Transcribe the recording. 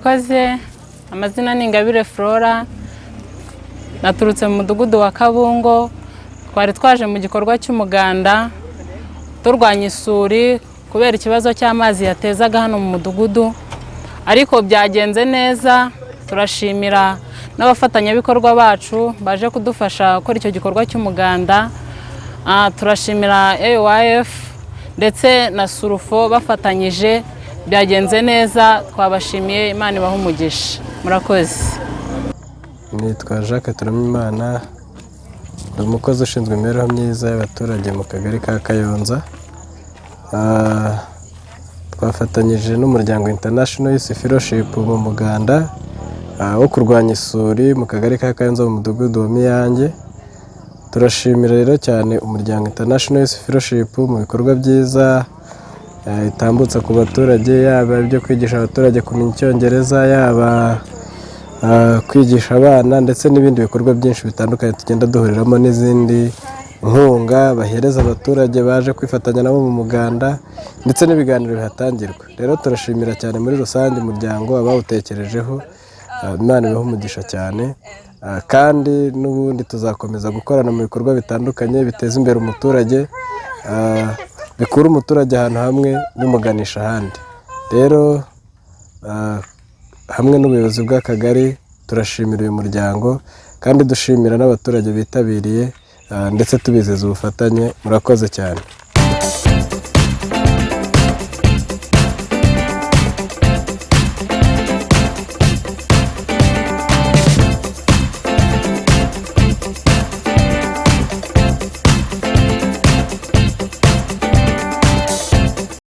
Murakoze, amazina ni Ingabire Flora, naturutse mu mudugudu wa Kabungo. Twari twaje mu gikorwa cy'umuganda turwanya isuri kubera ikibazo cy'amazi yatezaga hano mu mudugudu, ariko byagenze neza. Turashimira n'abafatanyabikorwa bacu baje kudufasha gukora icyo gikorwa cy'umuganda. Turashimira AYF ndetse na Surufo bafatanyije, byagenze neza. Twabashimiye, Imana ibahe umugisha. Murakoze. Nitwa Jacques Turamimana, ndi umukozi ushinzwe imibereho myiza y'abaturage mu kagari ka Kayonza. Twafatanyije n'umuryango International Youth Fellowship mu muganda wo kurwanya isuri mu kagari ka Kayonza mu mudugudu wa Miyange. Turashimira rero cyane umuryango International Youth Fellowship mu bikorwa byiza itambutsa ku baturage, yaba ibyo kwigisha abaturage kumenya Icyongereza, yaba kwigisha abana, ndetse n'ibindi bikorwa byinshi bitandukanye tugenda duhuriramo, n'izindi nkunga bahereza abaturage baje kwifatanya nabo mu muganda, ndetse n'ibiganiro bihatangirwa. Rero turashimira cyane muri rusange umuryango abawutekerejeho. Imana ibahe umugisha cyane, kandi n'ubundi tuzakomeza gukorana mu bikorwa bitandukanye biteza imbere umuturage, bikura umuturage ahantu hamwe bimuganisha ahandi. Rero hamwe n'ubuyobozi bw'akagari turashimira uyu muryango, kandi dushimira n'abaturage bitabiriye, ndetse tubizeza ubufatanye. Murakoze cyane.